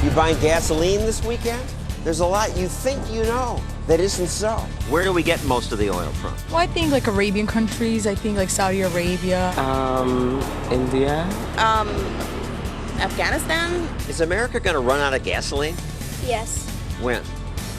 You buying gasoline this weekend? There's a lot you think you know that isn't so. Where do we get most of the oil from? Well, I think like Arabian countries. I think like Saudi Arabia. India. Afghanistan. Is America going to run out of gasoline? Yes, When?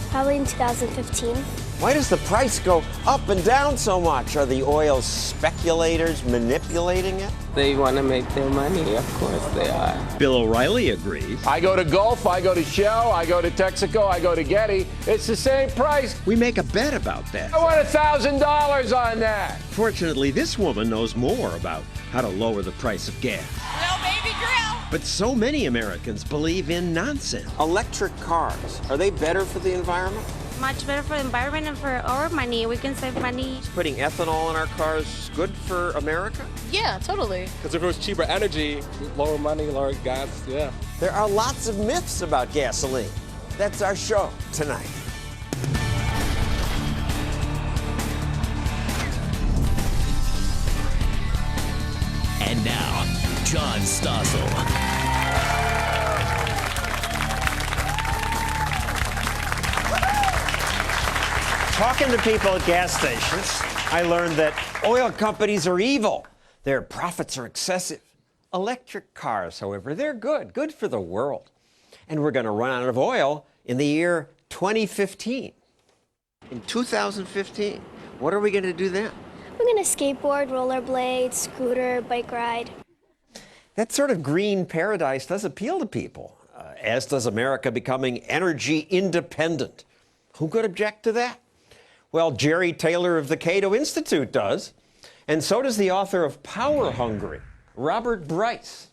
probably in 2015. Why does the price go up and down so much? Are the oil speculators manipulating it? They want to make their money. Of course they are. Bill O'Reilly agrees. I go to Gulf, I go to Shell, I go to Texaco, I go to Getty. It's the same price. We make a bet about that. I want $1,000 on that. Fortunately, this woman knows more about how to lower the price of gas. Grill, baby, grill. But so many Americans believe in nonsense. Electric cars, are they better for the environment? Much better for the environment and for our money. We can save money. Is putting ethanol in our cars good for America? Yeah, totally. Because if it was cheaper energy, lower money, lower gas, yeah. There are lots of myths about gasoline. That's our show tonight. And now, John Stossel. Talking to people at gas stations, I learned that oil companies are evil. Their profits are excessive. Electric cars, however, they're good for the world. And we're going to run out of oil in the year 2015. In 2015, what are we going to do then? We're gonna skateboard, rollerblade, scooter, bike ride. That sort of green paradise does appeal to people, as does America becoming energy independent. Who could object to that? Well, Jerry Taylor of the Cato Institute does, and so does the author of Power Hungry, Robert Bryce.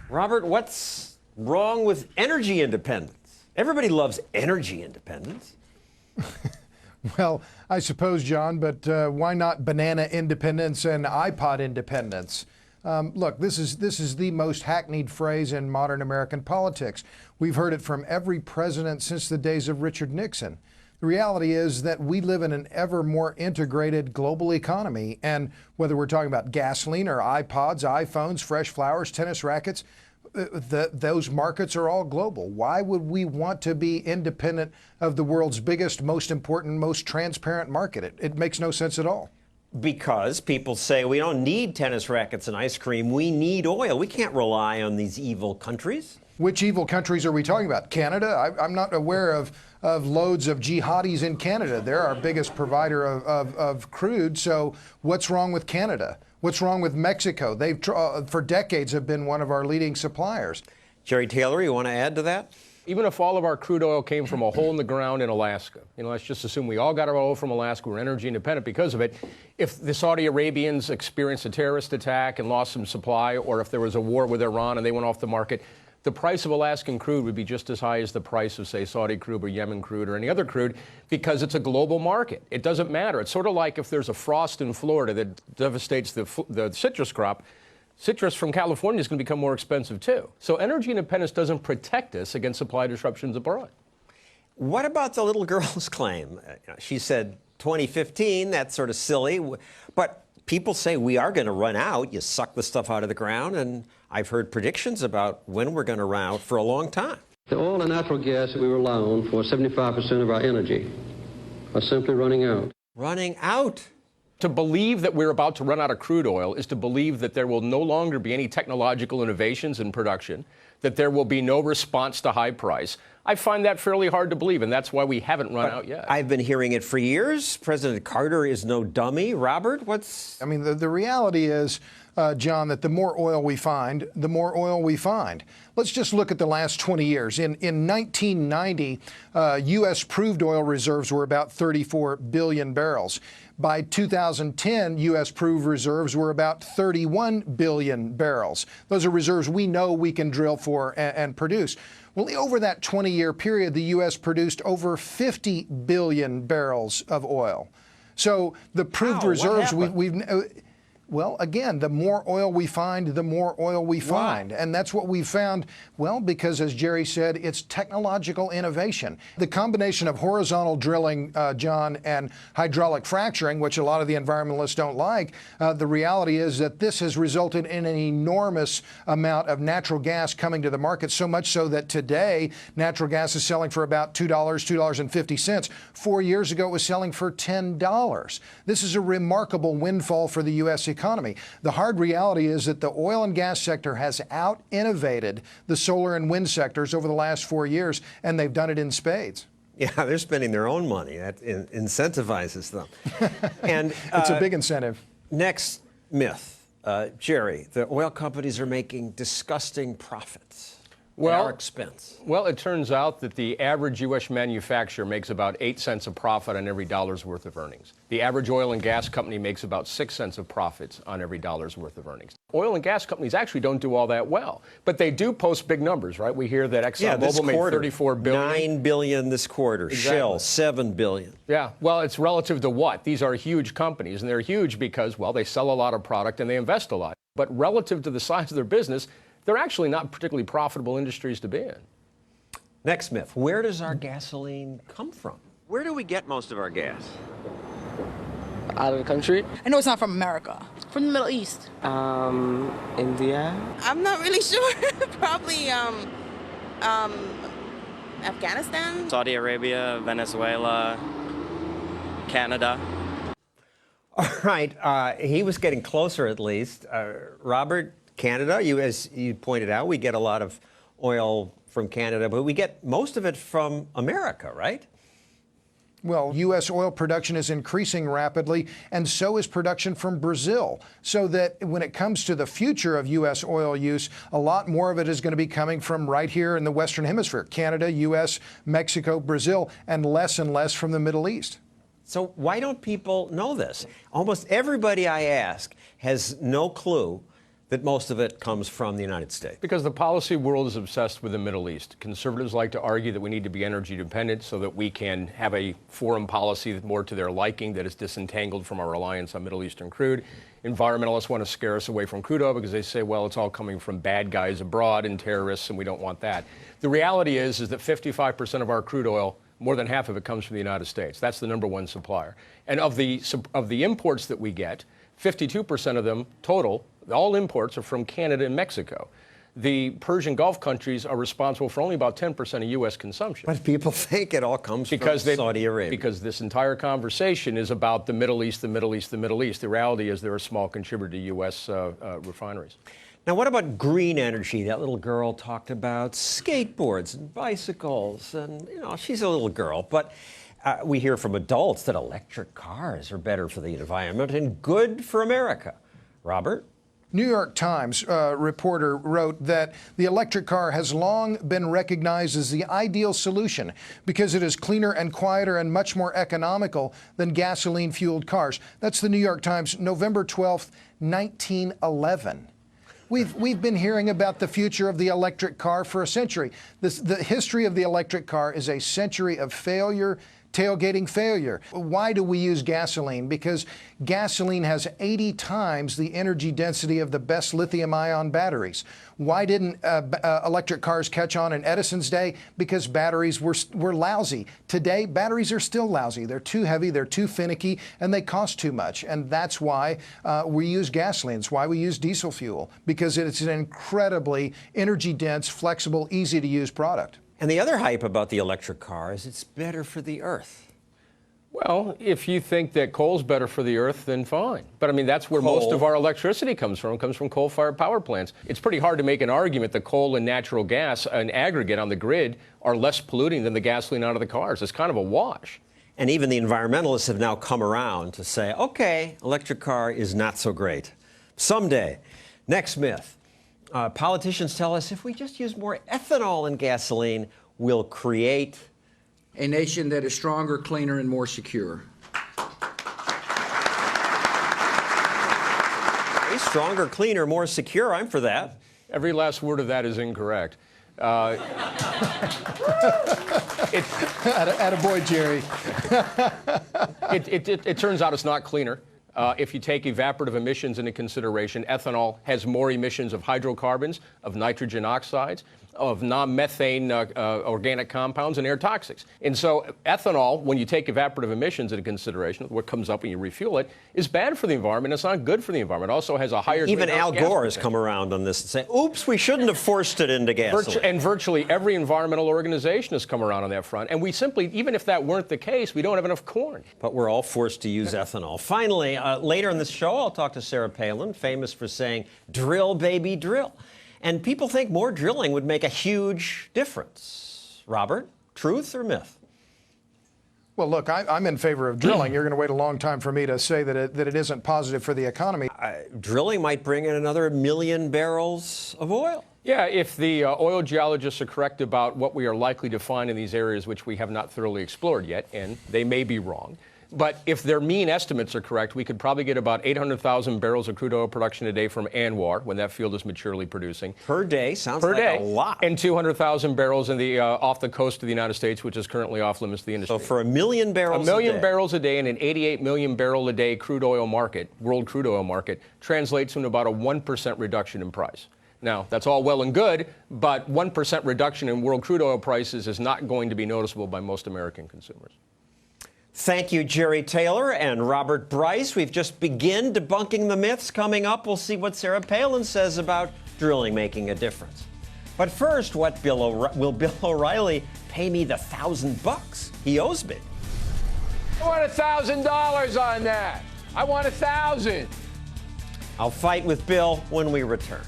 Robert, what's wrong with energy independence? Everybody loves energy independence. Well, I suppose, John, but why not banana independence and iPod independence? Look, this is the most hackneyed phrase in modern American politics. We've heard it from every president since the days of Richard Nixon. The reality is that we live in an ever more integrated global economy, and whether we're talking about gasoline or iPods, iPhones, fresh flowers, tennis rackets, those markets are all global. Why would we want to be independent of the world's biggest, most important, most transparent market? It makes no sense at all. Because people say we don't need tennis rackets and ice cream, we need oil. We can't rely on these evil countries. Which evil countries are we talking about? Canada? I'm not aware of loads of jihadis in Canada. They're our biggest provider of crude. So what's wrong with Canada? What's wrong with Mexico? They've for decades have been one of our leading suppliers. Jerry Taylor, you want to add to that? Even if all of our crude oil came from a hole in the ground in Alaska, let's just assume we all got our oil from Alaska, we're energy independent because of it. If the Saudi Arabians experienced a terrorist attack and lost some supply, or if there was a war with Iran and they went off the market, the price of Alaskan crude would be just as high as the price of, say, Saudi crude or Yemen crude or any other crude because it's a global market. It doesn't matter. It's sort of like if there's a frost in Florida that devastates the citrus crop, citrus from California is going to become more expensive, too. So energy independence doesn't protect us against supply disruptions abroad. What about the little girl's claim? She said 2015, that's sort of silly. But people say we are going to run out. You suck the stuff out of the ground. And I've heard predictions about when we're going to run out for a long time. The oil and natural gas that we rely on for 75% of our energy are simply running out. Running out? To believe that we're about to run out of crude oil is to believe that there will no longer be any technological innovations in production, that there will be no response to high price. I find that fairly hard to believe, and that's why we haven't run out yet. I've been hearing it for years. President Carter is no dummy. Robert, what's... I mean, the reality is, John, that the more oil we find, the more oil we find. Let's just look at the last 20 years. In 1990, U.S. proved oil reserves were about 34 billion barrels. By 2010, U.S. proved reserves were about 31 billion barrels. Those are reserves we know we can drill for and produce. Well, over that 20-year period, the U.S. produced over 50 billion barrels of oil. So the proved reserves Well, again, the more oil we find, the more oil we find. And that's what we found, well, because as Jerry said, it's technological innovation. The combination of horizontal drilling, John, and hydraulic fracturing, which a lot of the environmentalists don't like, the reality is that this has resulted in an enormous amount of natural gas coming to the market, so much so that today natural gas is selling for about $2, $2.50. 4 years ago, it was selling for $10. This is a remarkable windfall for the U.S. economy. The hard reality is that the oil and gas sector has out-innovated the solar and wind sectors over the last 4 years, and they've done it in spades. Yeah, they're spending their own money. That incentivizes them. And it's a big incentive. Next myth, Jerry, the oil companies are making disgusting profits. At our expense. Well, it turns out that the average U.S. manufacturer makes about 8 cents of profit on every dollar's worth of earnings. The average oil and gas company makes about 6 cents of profits on every dollar's worth of earnings. Oil and gas companies actually don't do all that well, but they do post big numbers, right? We hear that ExxonMobil made $34 billion. $9 billion this quarter. Exactly. Shell, $7 billion. Yeah, well, it's relative to what? These are huge companies, and they're huge because, well, they sell a lot of product and they invest a lot. But relative to the size of their business, they're actually not particularly profitable industries to be in. Next myth, where does our gasoline come from? Where do we get most of our gas? Out of the country? I know it's not from America. From the Middle East. India? I'm not really sure. Probably Afghanistan. Saudi Arabia, Venezuela, Canada. All right, he was getting closer at least. Robert, Canada, as you pointed out, we get a lot of oil from Canada, but we get most of it from America, right? Well, U.S. oil production is increasing rapidly, and so is production from Brazil. So that when it comes to the future of U.S. oil use, a lot more of it is going to be coming from right here in the Western Hemisphere, Canada, U.S., Mexico, Brazil, and less from the Middle East. So why don't people know this? Almost everybody I ask has no clue that most of it comes from the United States. Because the policy world is obsessed with the Middle East. Conservatives like to argue that we need to be energy dependent so that we can have a foreign policy that's more to their liking, that is disentangled from our reliance on Middle Eastern crude. Environmentalists want to scare us away from crude oil because they say, well, it's all coming from bad guys abroad and terrorists, and we don't want that. The reality is that 55% of our crude oil, more than half of it, comes from the United States. That's the #1 supplier. And of the imports that we get, 52% of them total, all imports, are from Canada and Mexico. The Persian Gulf countries are responsible for only about 10% of U.S. consumption. But people think it all comes from Saudi Arabia. Because this entire conversation is about the Middle East, the Middle East, the Middle East. The reality is they're a small contributor to U.S. refineries. Now, what about green energy? That little girl talked about skateboards and bicycles, and, you know, she's a little girl, but we hear from adults that electric cars are better for the environment and good for America. Robert? New York Times reporter wrote that the electric car has long been recognized as the ideal solution because it is cleaner and quieter and much more economical than gasoline-fueled cars. That's the New York Times, November 12th, 1911. We've been hearing about the future of the electric car for a century. The history of the electric car is a century of failure, tailgating failure. Why do we use gasoline? Because gasoline has 80 times the energy density of the best lithium-ion batteries. Why didn't electric cars catch on in Edison's day? Because batteries were lousy. Today, batteries are still lousy. They're too heavy, they're too finicky, and they cost too much. And that's why we use gasoline. It's why we use diesel fuel, because it's an incredibly energy-dense, flexible, easy-to-use product. And the other hype about the electric car is it's better for the earth. Well, if you think that coal's better for the earth, then fine. But I mean, that's where most of our electricity comes from. It comes from coal-fired power plants. It's pretty hard to make an argument that coal and natural gas, an aggregate on the grid, are less polluting than the gasoline out of the cars. It's kind of a wash. And even the environmentalists have now come around to say, okay, electric car is not so great. Someday. Next myth. Politicians tell us if we just use more ethanol in gasoline, we'll create a nation that is stronger, cleaner, and more secure. Stronger, cleaner, more secure. I'm for that. Every last word of that is incorrect. Attaboy, Jerry. It turns out it's not cleaner. If you take evaporative emissions into consideration, ethanol has more emissions of hydrocarbons, of nitrogen oxides, of non-methane organic compounds, and air toxics. And so ethanol, when you take evaporative emissions into consideration, what comes up when you refuel it, is bad for the environment. It's not good for the environment. It also has a higher Even Al Gore has come around on this and say, oops, we shouldn't have forced it into gasoline. And virtually every environmental organization has come around on that front. And we simply, even if that weren't the case, we don't have enough corn. But we're all forced to use ethanol. Finally, later in this show, I'll talk to Sarah Palin, famous for saying, drill, baby, drill. And people think more drilling would make a huge difference. Robert, truth or myth? Well, look, I'm in favor of drilling. You're going to wait a long time for me to say that it isn't positive for the economy. Drilling might bring in another 1 million barrels of oil. Yeah, if the oil geologists are correct about what we are likely to find in these areas which we have not thoroughly explored yet, and they may be wrong. But if their mean estimates are correct, we could probably get about 800,000 barrels of crude oil production a day from ANWR when that field is maturely producing. Per day, sounds like a lot. And 200,000 barrels in the off the coast of the United States, which is currently off limits to the industry. So for 1 million barrels a day. Barrels a day in an 88 million barrel a day crude oil market, world crude oil market, translates to about a 1% reduction in price. Now, that's all well and good, but 1% reduction in world crude oil prices is not going to be noticeable by most American consumers. Thank you, Jerry Taylor and Robert Bryce. We've just begun debunking the myths. Coming up, we'll see what Sarah Palin says about drilling making a difference. But first, will Bill O'Reilly pay me the $1,000 he owes me? I want $1,000 on that. I want $1,000. I'll fight with Bill when we return.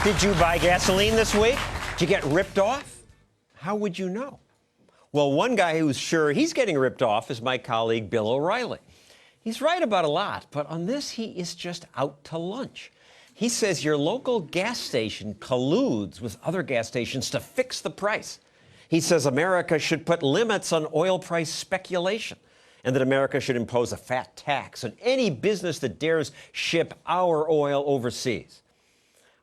Did you buy gasoline this week? Did you get ripped off? How would you know? Well, one guy who's sure he's getting ripped off is my colleague Bill O'Reilly. He's right about a lot, but on this he is just out to lunch. He says your local gas station colludes with other gas stations to fix the price. He says America should put limits on oil price speculation and that America should impose a fat tax on any business that dares ship our oil overseas.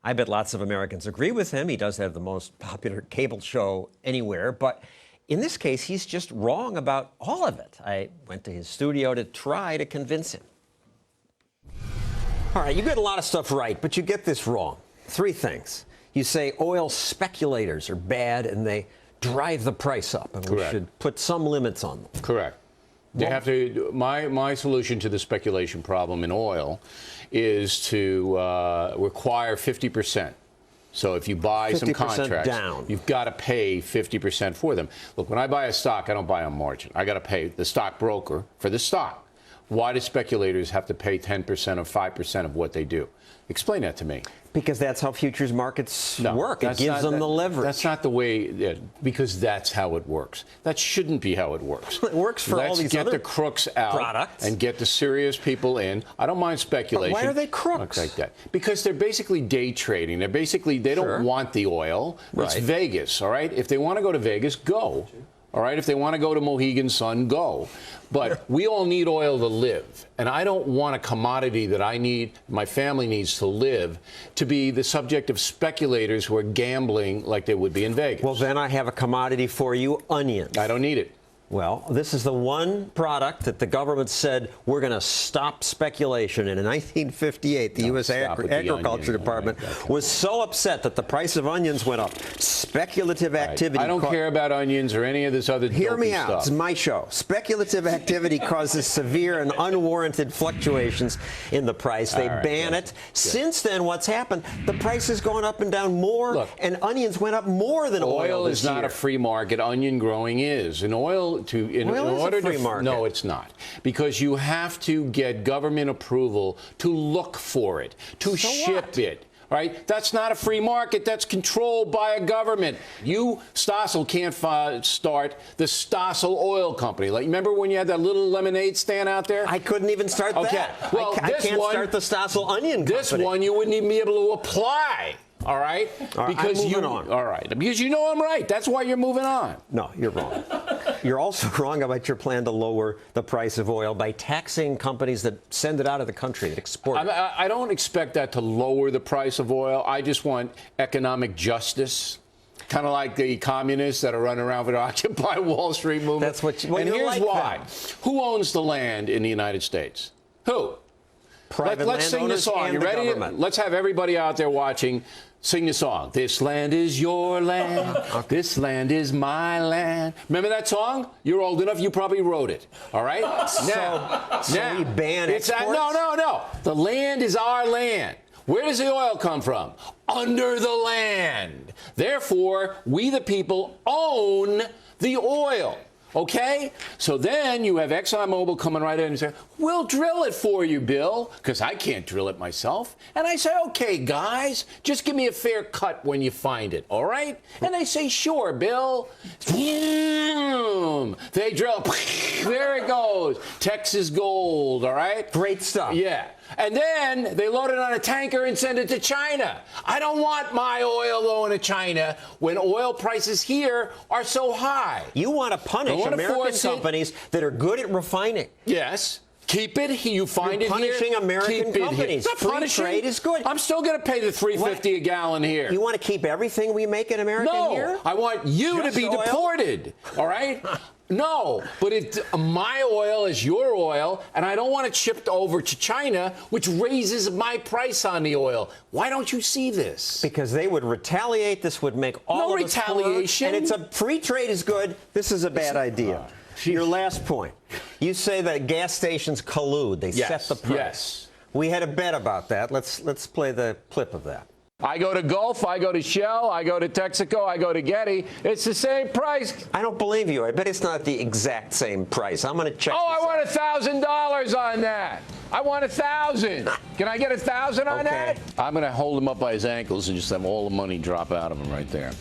I bet lots of Americans agree with him. He does have the most popular cable show anywhere. But in this case, he's just wrong about all of it. I went to his studio to try to convince him. All right, you get a lot of stuff right, but you get this wrong. 3 things. You say oil speculators are bad and they drive the price up, and we should put some limits on them. Correct. They have to. My solution to the speculation problem in oil is to require 50%. So if you buy some contracts, you've got to pay 50% for them. Look, when I buy a stock, I don't buy on margin. I got to pay the stockbroker for the stock. Why do speculators have to pay 10% or 5% of what they do? Explain that to me. Because that's how futures markets work. It gives them the leverage. That's not the way, because that's how it works. That shouldn't be how it works. It works for all these other Let's get the crooks out products and get the serious people in. I don't mind speculation. But why are they crooks? Like that. Because they're basically day trading. They don't want the oil. It's Vegas, all right? If they want to go to Vegas, go. All right, if they want to go to Mohegan Sun, go. But we all need oil to live. And I don't want a commodity that I need, my family needs to live, to be the subject of speculators who are gambling like they would be in Vegas. Well, then I have a commodity for you, onions. I don't need it. Well, this is the one product that the government said we're going to stop speculation. And in 1958, the U.S. Agriculture Department was so upset that the price of onions went up. Speculative activity. I don't care about onions or any of this other Hear me out. Stuff. It's my show. Speculative activity causes severe and unwarranted fluctuations in the price. They ban it. Since then, what's happened? The price has gone up and down more, and onions went up more than oil. Oil is not a free market. Onion growing is. And oil in order to no, it's not, because you have to get government approval to look for it, to ship it. Right? That's not a free market. That's controlled by a government. You, Stossel, can't start the Stossel Oil Company. Like, remember when you had that little lemonade stand out there? I couldn't even start that. Well, I can't start the Stossel Onion Company. This one, you wouldn't even be able to apply. All right? Because I'm moving on. All right. Because you know I'm right. That's why you're moving on. No, you're wrong. You're also wrong about your plan to lower the price of oil by taxing companies that send it out of the country, that export it. I don't expect that to lower the price of oil. I just want economic justice. Kind of like the communists that are running around with the Occupy Wall Street movement. That's what you, well, and here's like why. that. Who owns the land in the United States? Who? Private Let's sing the song. You ready? Let's have everybody out there watching sing the song. This land is your land. This land is my land. Remember that song? You're old enough. You probably wrote it. All right? Now, we ban exports? No. The land is our land. Where does the oil come from? Under the land. Therefore, we the people own the oil. Okay? So then you have ExxonMobil coming right in and saying, we'll drill it for you, Bill, because I can't drill it myself. And I say, okay, guys, just give me a fair cut when you find it, all right? And they say, sure, Bill. They drill. There it goes. Texas gold, all right? Great stuff. Yeah. And then they load it on a tanker and send it to China. I don't want my oil going to China when oil prices here are so high. You want to punish American companies that are good at refining. Yes. Keep it. You find You're it here. punishing American companies. Free trade is good. I'm still going to pay the $3.50 a gallon here. You want to keep everything we make in America here? No. I want you to be deported. All right? No, but my oil is your oil, and I don't want it shipped over to China, which raises my price on the oil. Why don't you see this? Because they would retaliate. This would make all of us retaliation. And free trade is good. This is a bad idea. Your last point. You say that gas stations collude. They set the price. Yes. We had a bet about that. Let's play the clip of that. I go to Gulf, I go to Shell, I go to Texaco, I go to Getty. It's the same price. I don't believe you. I bet it's not the exact same price. I'm going to check. Oh, I want $1,000 on that. I want $1,000. Can I get $1,000 on that? I'm going to hold him up by his ankles and just have all the money drop out of him right there.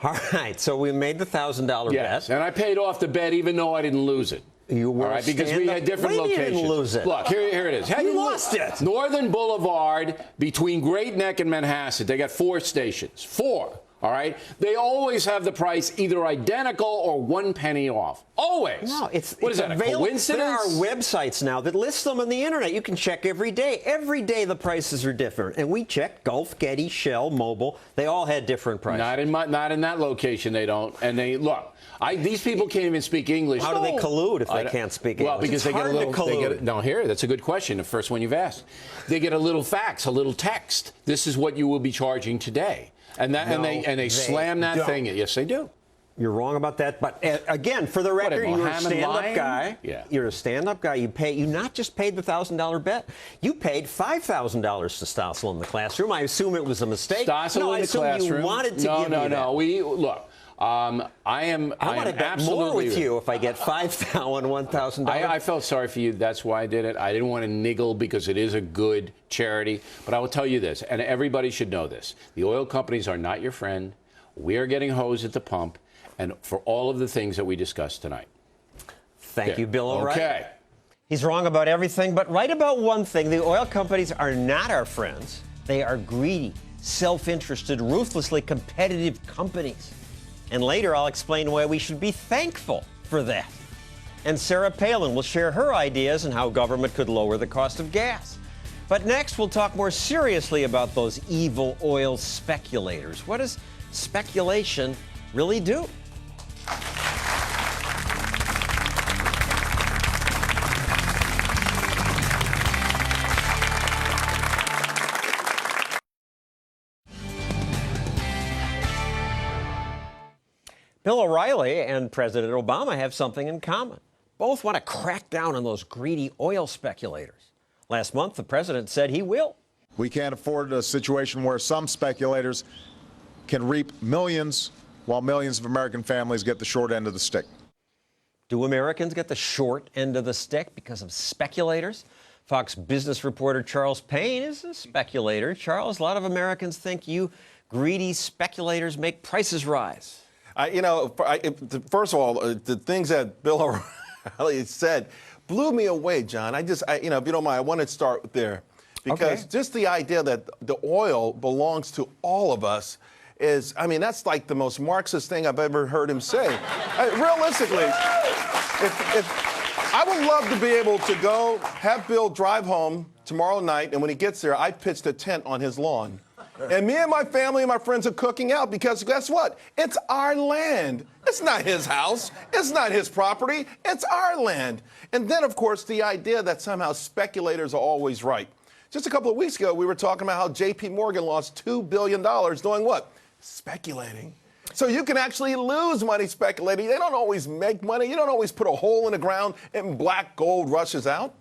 All right. So we made the $1,000 bet. And I paid off the bet even though I didn't lose it. You were all right, because we had different locations. You didn't lose it. Look, here it is. You lost it. Northern Boulevard between Great Neck and Manhasset. They got 4 stations. 4. All right. They always have the price either identical or 1 penny off. Always. No, what is that? A coincidence? There are websites now that list them on the internet. You can check every day. Every day the prices are different. And we checked Gulf, Getty, Shell, Mobil. They all had different prices. Not in that location. They don't. And they look. These people can't even speak English. How do they collude if they can't speak English? Well, because they get a little. Here, that's a good question. The first one you've asked. They get a little fax, a little text. This is what you will be charging today, and they slam that thing. Yes, they do. You're wrong about that. But again, for the record, you're a stand-up guy. Yeah. You're a stand-up guy. You not just paid the $1,000 bet. You paid $5,000 to Stossel in the classroom. I assume it was a mistake. Stossel in the classroom. You wanted to give me that. No. We look. I want to bet more with you if I get $1,000. I felt sorry for you. That's why I did it. I didn't want to niggle because it is a good charity. But I will tell you this, and everybody should know this. The oil companies are not your friend. We are getting hosed at the pump, and for all of the things that we discussed tonight. Thank you, Bill O'Reilly. Okay. He's wrong about everything, but right about one thing. The oil companies are not our friends. They are greedy, self-interested, ruthlessly competitive companies. And later, I'll explain why we should be thankful for that. And Sarah Palin will share her ideas on how government could lower the cost of gas. But next, we'll talk more seriously about those evil oil speculators. What does speculation really do? Bill O'Reilly and President Obama have something in common. Both want to crack down on those greedy oil speculators. Last month, the president said he will. We can't afford a situation where some speculators can reap millions while millions of American families get the short end of the stick. Do Americans get the short end of the stick because of speculators? Fox business reporter Charles Payne is a speculator. Charles, a lot of Americans think you greedy speculators make prices rise. First of all, the things that Bill O'Reilly said blew me away, John. If you don't mind, I want to start there because just the idea that the oil belongs to all of us is, I mean, that's like the most Marxist thing I've ever heard him say. Realistically, I would love to be able to go have Bill drive home tomorrow night, and when he gets there, I pitched a tent on his lawn. And me and my family and my friends are cooking out because guess what? It's our land. It's not his house. It's not his property. It's our land. And then, of course, the idea that somehow speculators are always right. Just a couple of weeks ago, we were talking about how J.P. Morgan lost $2 billion doing what? Speculating. So you can actually lose money speculating. They don't always make money. You don't always put a hole in the ground and black gold rushes out.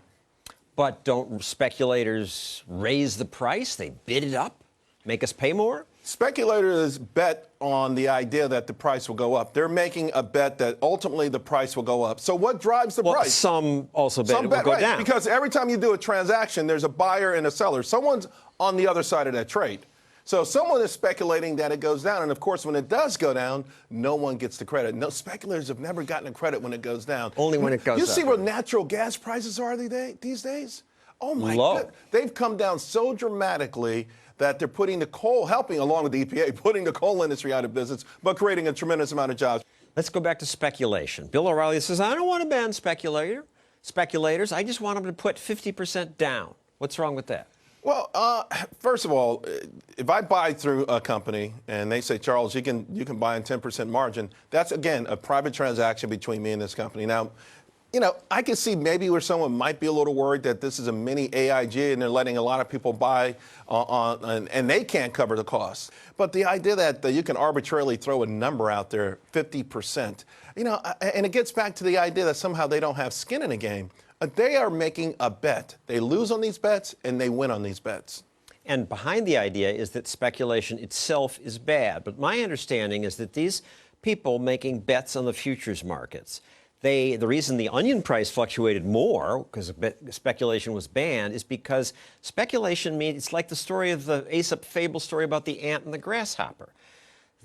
But don't speculators raise the price? They bid it up? Make us pay more? Speculators bet on the idea that the price will go up. They're making a bet that ultimately the price will go up. So what drives the price? Some also bet it will go down. Because every time you do a transaction, there's a buyer and a seller. Someone's on the other side of that trade. So someone is speculating that it goes down. And, of course, when it does go down, no one gets the credit. No, speculators have never gotten the credit when it goes down. Only when it goes up. You see where natural gas prices are these days? Oh, my God. They've come down so dramatically that they're putting the coal, helping along with the EPA, putting the coal industry out of business, but creating a tremendous amount of jobs. Let's go back to speculation. Bill O'Reilly says, I don't want to ban speculators. I just want them to put 50% down. What's wrong with that? Well, first of all, if I buy through a company and they say, Charles, you can buy in 10% margin, that's, again, a private transaction between me and this company. Now, you know, I can see maybe where someone might be a little worried that this is a mini AIG and they're letting a lot of people buy and they can't cover the costs. But the idea that you can arbitrarily throw a number out there, 50%, you know, and it gets back to the idea that somehow they don't have skin in the game. They are making a bet. They lose on these bets and they win on these bets. And behind the idea is that speculation itself is bad. But my understanding is that these people making bets on the futures markets, the reason the onion price fluctuated more, because speculation was banned, is because speculation means it's like the story of the Aesop fable story about the ant and the grasshopper.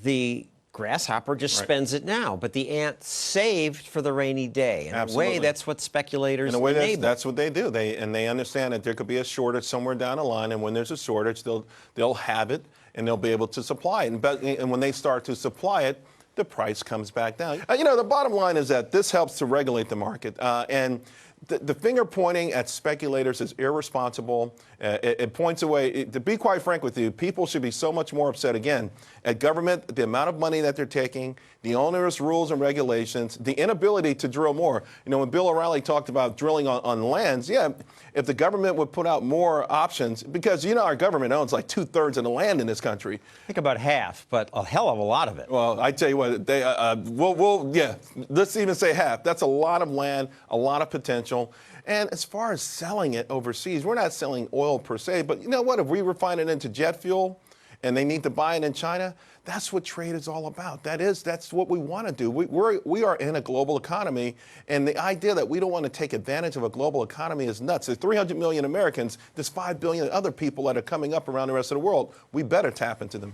The grasshopper just spends it now, but the ant saved for the rainy day. In a way, that's what speculators enable. That's what they do. They understand that there could be a shortage somewhere down the line, and when there's a shortage, they'll have it and they'll be able to supply it. And when they start to supply it, the price comes back down. You know, the bottom line is that this helps to regulate the market. And the finger pointing at speculators is irresponsible. It points away. To be quite frank with you, people should be so much more upset, again, at government, the amount of money that they're taking, the onerous rules and regulations, the inability to drill more. You know, when Bill O'Reilly talked about drilling on lands, yeah, if the government would put out more options, because, you know, our government owns like 2/3 of the land in this country. I think about half, but a hell of a lot of it. Well, I tell you what, let's even say half. That's a lot of land, a lot of potential. And as far as selling it overseas, we're not selling oil per se, but you know what? If we refine it into jet fuel and they need to buy it in China, that's what trade is all about. That's what we want to do. We are in a global economy, and the idea that we don't want to take advantage of a global economy is nuts. There's 300 million Americans. There's 5 billion other people that are coming up around the rest of the world. We better tap into them.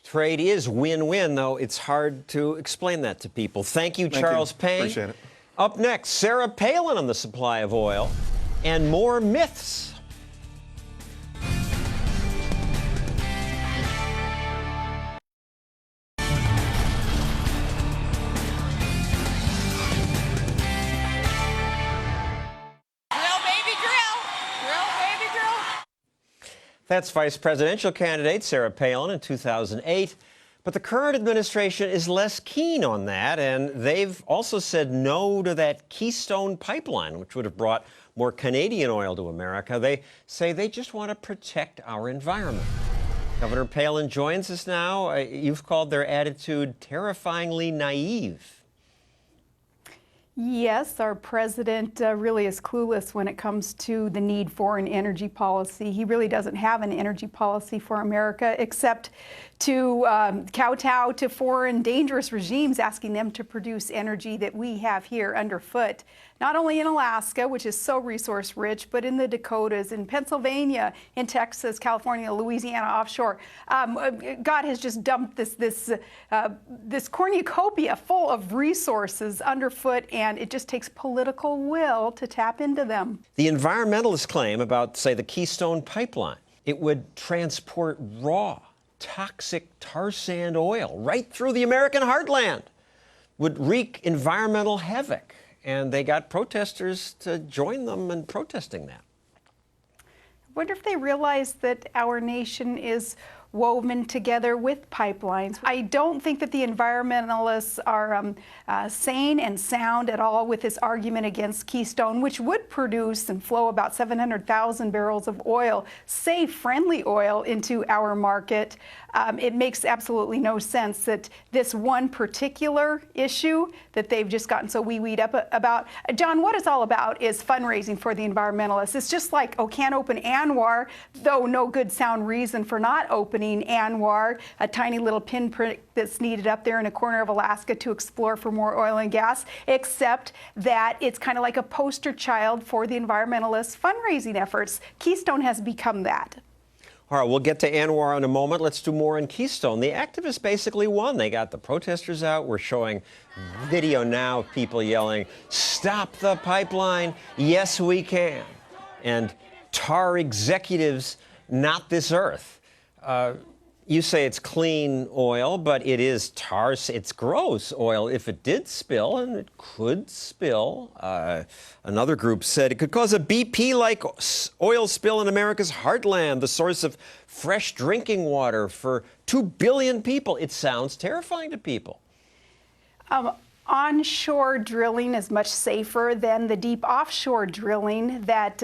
Trade is win-win, though. It's hard to explain that to people. Thank you, Charles Payne. Appreciate it. Up next, Sarah Palin on the supply of oil and more myths. That's Vice Presidential candidate Sarah Palin in 2008. But the current administration is less keen on that, and they've also said no to that Keystone Pipeline, which would have brought more Canadian oil to America. They say they just want to protect our environment. Governor Palin joins us now. You've called their attitude terrifyingly naive. Yes, our president really is clueless when it comes to the need for an energy policy. He really doesn't have an energy policy for America except to kowtow to foreign dangerous regimes, asking them to produce energy that we have here underfoot, not only in Alaska, which is so resource rich, but in the Dakotas, in Pennsylvania, in Texas, California, Louisiana, offshore. God has just dumped this cornucopia full of resources underfoot, and it just takes political will to tap into them. The environmentalists claim about, say, the Keystone Pipeline, it would transport raw toxic tar sand oil right through the American heartland would wreak environmental havoc. And they got protesters to join them in protesting that. I wonder if they realize that our nation is woven together with pipelines. I don't think that the environmentalists are sane and sound at all with this argument against Keystone, which would produce and flow about 700,000 barrels of oil, safe, friendly oil into our market. It makes absolutely no sense that this one particular issue that they've just gotten so wee-weed up about. John, what it's all about is fundraising for the environmentalists. It's just like, oh, can't open ANWR, though no good sound reason for not opening ANWR, a tiny little pinprick that's needed up there in a corner of Alaska to explore for more oil and gas, except that it's kind of like a poster child for the environmentalist fundraising efforts. Keystone has become that. All right, we'll get to ANWR in a moment. Let's do more on Keystone. The activists basically won. They got the protesters out. We're showing video now of people yelling, "Stop the pipeline. Yes, we can." And tar executives, not this earth. You say it's clean oil, but it is tar. It's gross oil if it did spill, and it could spill. Another group said it could cause a BP-like oil spill in America's heartland, the source of fresh drinking water for 2 billion people. It sounds terrifying to people. Onshore drilling is much safer than the deep offshore drilling that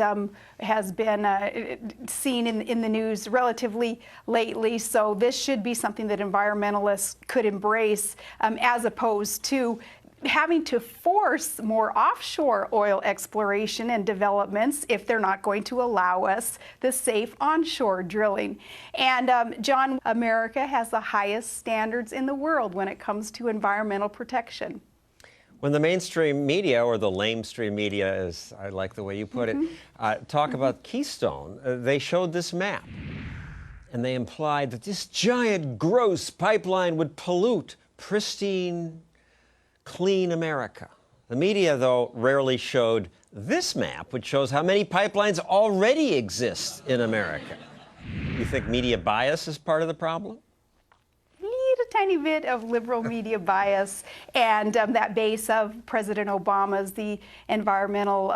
has been seen in the news relatively lately. So this should be something that environmentalists could embrace as opposed to having to force more offshore oil exploration and developments if they're not going to allow us the safe onshore drilling. And John, America has the highest standards in the world when it comes to environmental protection. When the mainstream media, or the lamestream media, as I like the way you put it, talk about Keystone, they showed this map. And they implied that this giant, gross pipeline would pollute pristine, clean America. The media, though, rarely showed this map, which shows how many pipelines already exist in America. You think media bias is part of the problem? A tiny bit of liberal media bias and that base of President Obama's, the environmental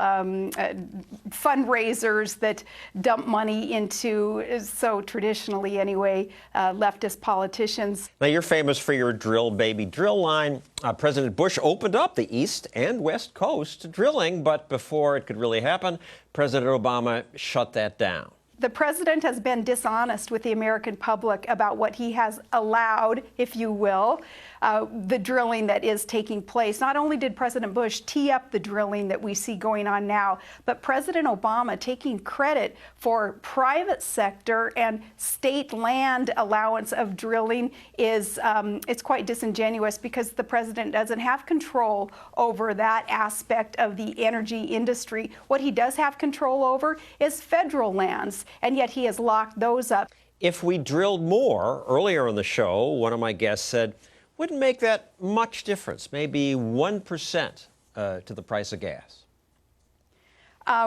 fundraisers that dump money into, so traditionally anyway, leftist politicians. Now, you're famous for your drill, baby, drill line. President Bush opened up the East and West Coast to drilling, but before it could really happen, President Obama shut that down. The president has been dishonest with the American public about what he has allowed, if you will, the drilling that is taking place. Not only did President Bush tee up the drilling that we see going on now, but President Obama taking credit for private sector and state land allowance of drilling is it's quite disingenuous because the president doesn't have control over that aspect of the energy industry. What he does have control over is federal lands, and yet he has locked those up. If we drilled more, earlier in the show, one of my guests said, wouldn't make that much difference, maybe 1% to the price of gas.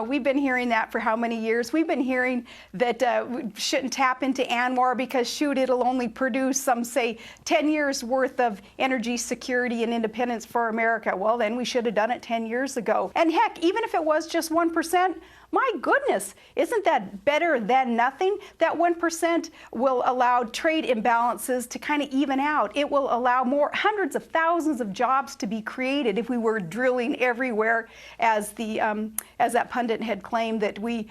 We've been hearing that for how many years? We've been hearing that we shouldn't tap into ANWR because, shoot, it'll only produce, some say, 10 years worth of energy security and independence for America. Well, then we should have done it 10 years ago. And heck, even if it was just 1%, my goodness, isn't that better than nothing? That 1% will allow trade imbalances to kind of even out. It will allow hundreds of thousands of jobs to be created if we were drilling everywhere, as that pundit had claimed that we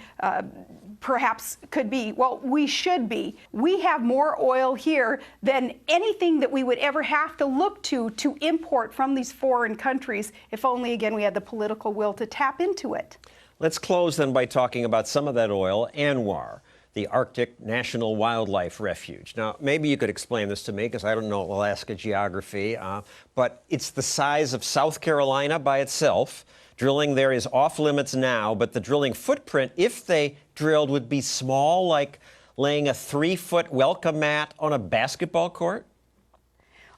perhaps could be. Well, we should be. We have more oil here than anything that we would ever have to look to import from these foreign countries, if only, again, we had the political will to tap into it. Let's close then by talking about some of that oil, ANWR, the Arctic National Wildlife Refuge. Now, maybe you could explain this to me because I don't know Alaska geography, but it's the size of South Carolina by itself. Drilling there is off limits now, but the drilling footprint, if they drilled, would be small, like laying a 3-foot welcome mat on a basketball court?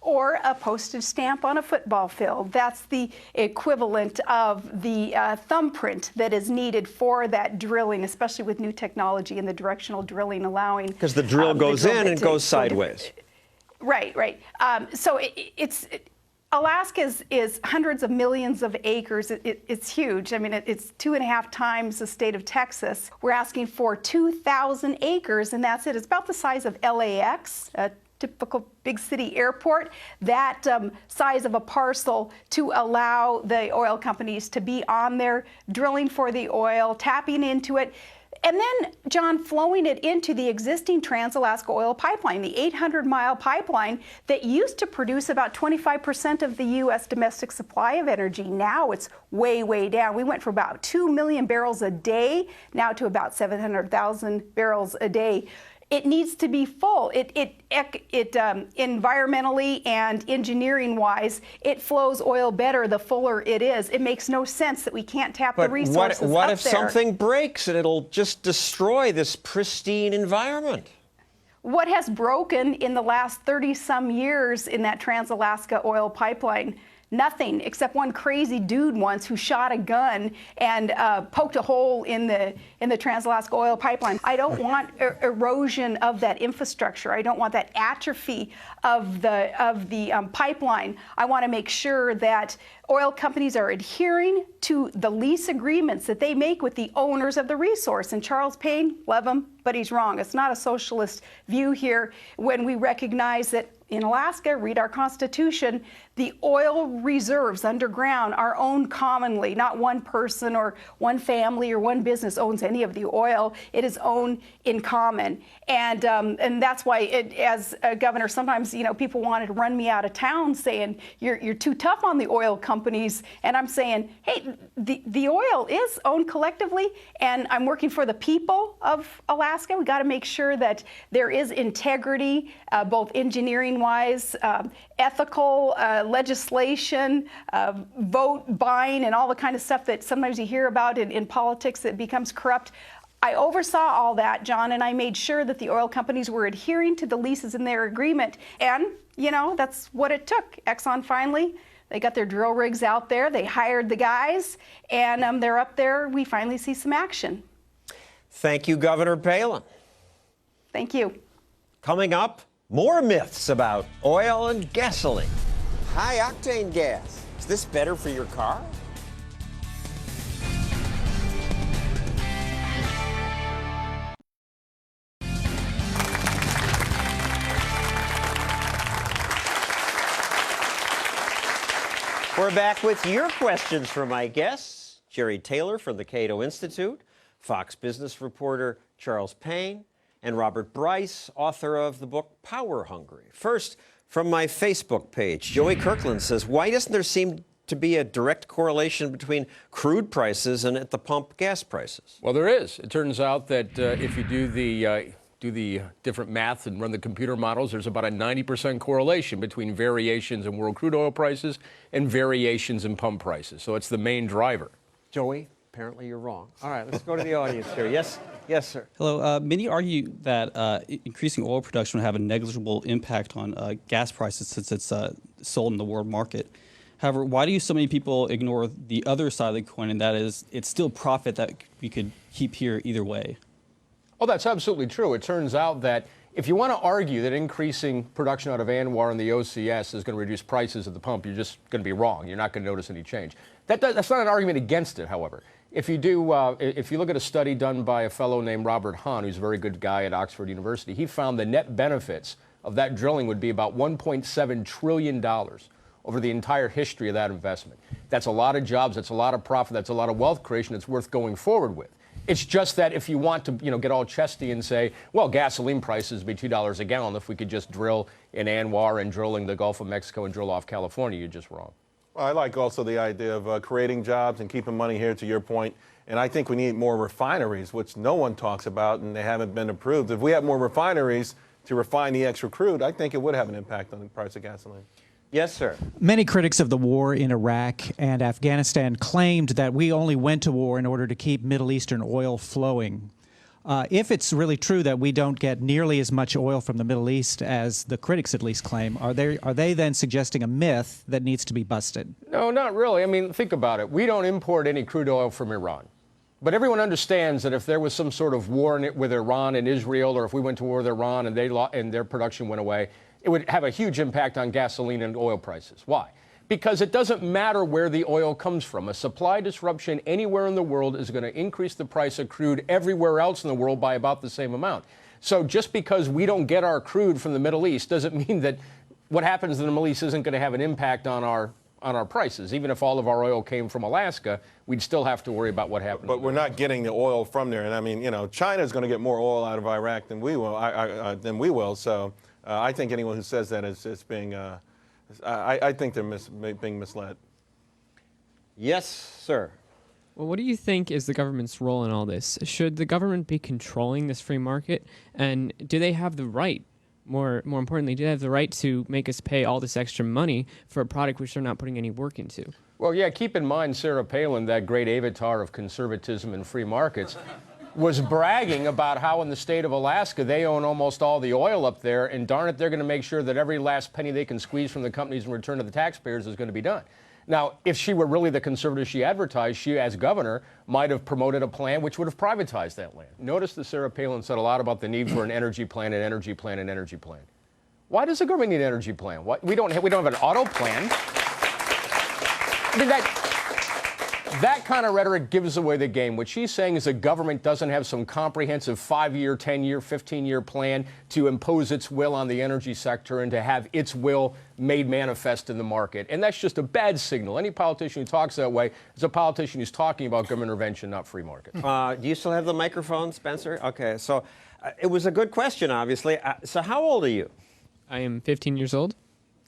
or a postage stamp on a football field. That's the equivalent of the thumbprint that is needed for that drilling, especially with new technology and the directional drilling allowing. Because the drill goes in and goes sideways. Right, right. So Alaska is hundreds of millions of acres. It's huge. I mean, it's 2.5 times the state of Texas. We're asking for 2,000 acres, and that's it. It's about the size of LAX, a typical big city airport, that size of a parcel to allow the oil companies to be on there, drilling for the oil, tapping into it. And then, John, flowing it into the existing Trans-Alaska Oil Pipeline, the 800-mile pipeline that used to produce about 25% of the U.S. domestic supply of energy. Now it's way, way down. We went from about 2 million barrels a day now to about 700,000 barrels a day. It needs to be full. Environmentally and engineering-wise, it flows oil better the fuller it is. It makes no sense that we can't tap the resources But what up if there. something breaks and it'll just destroy this pristine environment? What has broken in the last 30-some years in that Trans-Alaska Oil Pipeline? Nothing, except one crazy dude once who shot a gun and poked a hole in the Trans-Alaska Oil Pipeline. I don't want erosion of that infrastructure. I don't want that atrophy of the pipeline. I want to make sure that oil companies are adhering to the lease agreements that they make with the owners of the resource. And Charles Payne, love him, but he's wrong. It's not a socialist view here when we recognize that in Alaska, read our Constitution, the oil reserves underground are owned commonly. Not one person or one family or one business owns any of the oil. It is owned in common. And that's why, as a governor, sometimes people wanted to run me out of town saying, you're too tough on the oil companies. And I'm saying, hey, the oil is owned collectively, and I'm working for the people of Alaska. We got to make sure that there is integrity, both engineering-wise, ethical legislation, vote buying, and all the kind of stuff that sometimes you hear about in politics that becomes corrupt. I oversaw all that, John, and I made sure that the oil companies were adhering to the leases in their agreement. And, that's what it took. Exxon finally, they got their drill rigs out there, they hired the guys, and they're up there. We finally see some action. Thank you, Governor Palin. Thank you. Coming up, more myths about oil and gasoline. High-octane gas. Is this better for your car? We're back with your questions for my guests. Jerry Taylor from the Cato Institute, Fox Business reporter Charles Payne, and Robert Bryce, author of the book Power Hungry. First, from my Facebook page, Joey Kirkland says, why doesn't there seem to be a direct correlation between crude prices and at the pump gas prices? Well, there is. It turns out that if you do the different math and run the computer models, there's about a 90% correlation between variations in world crude oil prices and variations in pump prices. So it's the main driver. Joey, apparently you're wrong. All right, let's go to the audience here. Yes, sir. Hello. Many argue that increasing oil production would have a negligible impact on gas prices since it's sold in the world market. However, why do so many people ignore the other side of the coin, and that is it's still profit that we could keep here either way? Oh, that's absolutely true. It turns out that if you want to argue that increasing production out of ANWR and the OCS is going to reduce prices at the pump, you're just going to be wrong. You're not going to notice any change. That's not an argument against it, however. If you look at a study done by a fellow named Robert Hahn, who's a very good guy at Oxford University, he found the net benefits of that drilling would be about $1.7 trillion over the entire history of that investment. That's a lot of jobs, that's a lot of profit, that's a lot of wealth creation that's worth going forward with. It's just that if you want to, get all chesty and say, well, gasoline prices would be $2 a gallon if we could just drill in ANWR and drilling the Gulf of Mexico and drill off California, you're just wrong. Well, I like also the idea of creating jobs and keeping money here, to your point. And I think we need more refineries, which no one talks about, and they haven't been approved. If we had more refineries to refine the extra crude, I think it would have an impact on the price of gasoline. Yes, sir. Many critics of the war in Iraq and Afghanistan claimed that we only went to war in order to keep Middle Eastern oil flowing. If it's really true that we don't get nearly as much oil from the Middle East as the critics at least claim, are they then suggesting a myth that needs to be busted? No, not really. I mean, think about it. We don't import any crude oil from Iran. But everyone understands that if there was some sort of war with Iran and Israel, or if we went to war with Iran and their production went away, it would have a huge impact on gasoline and oil prices. Why? Because it doesn't matter where the oil comes from. A supply disruption anywhere in the world is going to increase the price of crude everywhere else in the world by about the same amount. So just because we don't get our crude from the Middle East doesn't mean that what happens in the Middle East isn't going to have an impact on our prices. Even if all of our oil came from Alaska, we'd still have to worry about what happens. But we're not getting the oil from there. And I mean, China's going to get more oil out of Iraq than we will. So I think anyone who says that is being, I think they're being misled. Yes, sir. Well, what do you think is the government's role in all this? Should the government be controlling this free market? And do they have the right? More importantly, do they have the right to make us pay all this extra money for a product which they're not putting any work into? Well, yeah, keep in mind Sarah Palin, that great avatar of conservatism and free markets, was bragging about how in the state of Alaska they own almost all the oil up there, and darn it, they're going to make sure that every last penny they can squeeze from the companies in return to the taxpayers is going to be done. Now, if she were really the conservative she advertised, she, as governor, might have promoted a plan which would have privatized that land. Notice that Sarah Palin said a lot about the need for an energy plan, an energy plan, an energy plan. Why does the government need an energy plan? We don't have an auto plan. I mean, that kind of rhetoric gives away the game. What she's saying is the government doesn't have some comprehensive 5-year, 10-year, 15-year plan to impose its will on the energy sector and to have its will made manifest in the market. And that's just a bad signal. Any politician who talks that way is a politician who's talking about government intervention, not free market. Do you still have the microphone, Spencer? Okay, so it was a good question, obviously. So how old are you? I am 15 years old.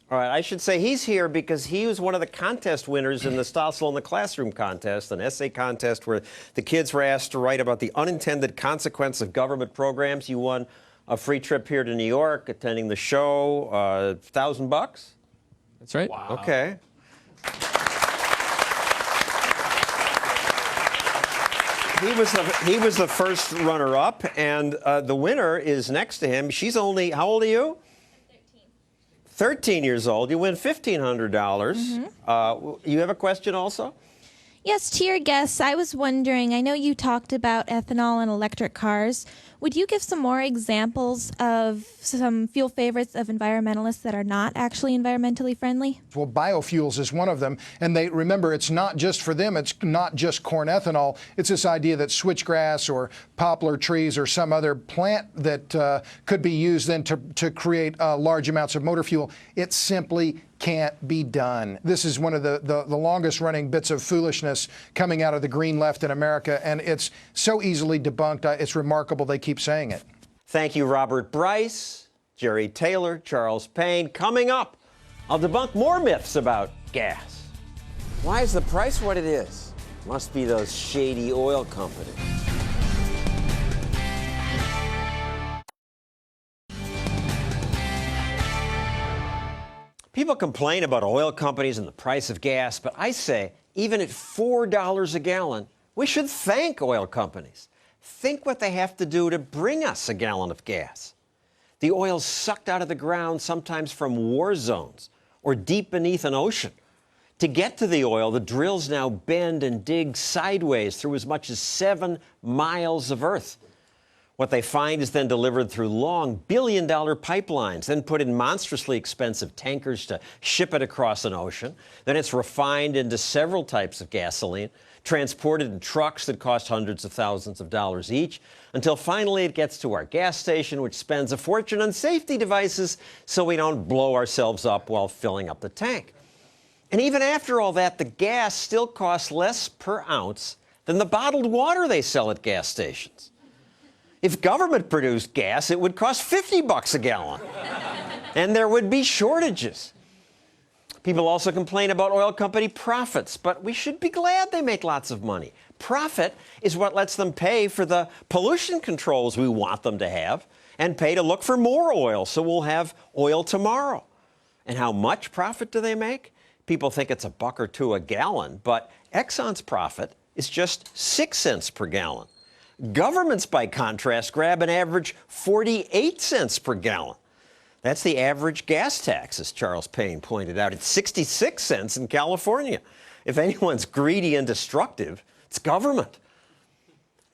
All right, I should say he's here because he was one of the contest winners in the Stossel in the Classroom contest, an essay contest where the kids were asked to write about the unintended consequence of government programs. You won a free trip here to New York, attending the show, $1,000? That's right. Wow. Okay. He was the first runner-up, and the winner is next to him. She's only, how old are you? 13 years old. You win $1,500. Mm-hmm. You have a question also? Yes, to your guests, I was wondering, I know you talked about ethanol and electric cars. Would you give some more examples of some fuel favorites of environmentalists that are not actually environmentally friendly? Well, biofuels is one of them. And they remember, it's not just for them. It's not just corn ethanol. It's this idea that switchgrass or poplar trees or some other plant that could be used then to create large amounts of motor fuel. It simply can't be done. This is one of the longest running bits of foolishness coming out of the green left in America, and it's so easily debunked. It's remarkable they keep saying it. Thank you, Robert Bryce, Jerry Taylor, Charles Payne. Coming up, I'll debunk more myths about gas. Why is the price what it is? Must be those shady oil companies. People complain about oil companies and the price of gas, but I say, even at $4 a gallon, we should thank oil companies. Think what they have to do to bring us a gallon of gas. The oil's sucked out of the ground, sometimes from war zones or deep beneath an ocean. To get to the oil, the drills now bend and dig sideways through as much as 7 miles of earth. What they find is then delivered through long billion-dollar pipelines, then put in monstrously expensive tankers to ship it across an ocean. Then it's refined into several types of gasoline, transported in trucks that cost hundreds of thousands of dollars each, until finally it gets to our gas station, which spends a fortune on safety devices so we don't blow ourselves up while filling up the tank. And even after all that, the gas still costs less per ounce than the bottled water they sell at gas stations. If government produced gas, it would cost $50 a gallon, and there would be shortages. People also complain about oil company profits, but we should be glad they make lots of money. Profit is what lets them pay for the pollution controls we want them to have and pay to look for more oil so we'll have oil tomorrow. And how much profit do they make? People think it's $1 or $2 a gallon, but Exxon's profit is just 6 cents per gallon. Governments, by contrast, grab an average 48 cents per gallon. That's the average gas tax, as Charles Payne pointed out. It's 66 cents in California. If anyone's greedy and destructive, it's government.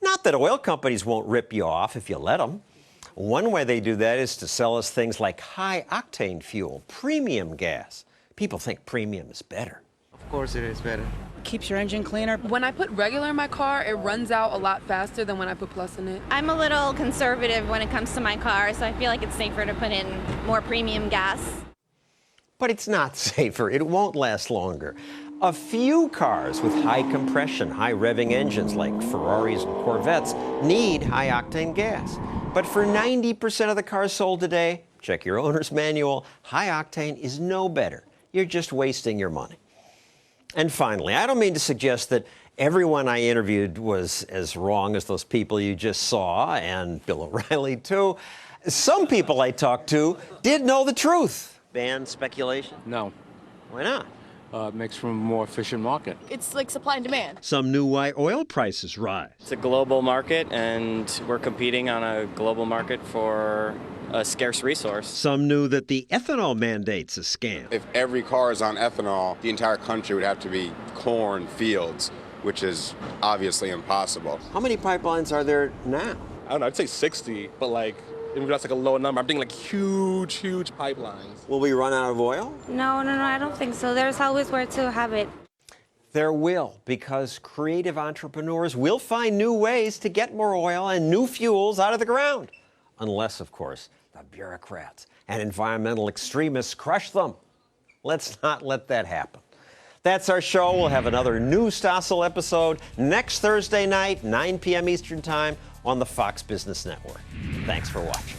Not that oil companies won't rip you off if you let them. One way they do that is to sell us things like high-octane fuel, premium gas. People think premium is better. Of course it is better. Keeps your engine cleaner. When I put regular in my car, it runs out a lot faster than when I put plus in it. I'm a little conservative when it comes to my car, so I feel like it's safer to put in more premium gas. But it's not safer. It won't last longer. A few cars with high compression, high revving engines like Ferraris and Corvettes need high octane gas. But for 90% of the cars sold today, check your owner's manual, high octane is no better. You're just wasting your money. And finally, I don't mean to suggest that everyone I interviewed was as wrong as those people you just saw, and Bill O'Reilly too. Some people I talked to did know the truth. Ban speculation? No. Why not? It makes for a more efficient market. It's like supply and demand. Some knew why oil prices rise. It's a global market, and we're competing on a global market for a scarce resource. Some knew that the ethanol mandate's a scam. If every car is on ethanol, the entire country would have to be corn fields, which is obviously impossible. How many pipelines are there now? I don't know, I'd say 60, but like, even if that's like a low number, I'm thinking like huge pipelines. Will we run out of oil? No, I don't think so. There's always where to have it. There will, because creative entrepreneurs will find new ways to get more oil and new fuels out of the ground. Unless, of course, the bureaucrats and environmental extremists crush them. Let's not let that happen. That's our show. We'll have another new Stossel episode next Thursday night, 9 p.m. Eastern Time on the Fox Business Network. Thanks for watching.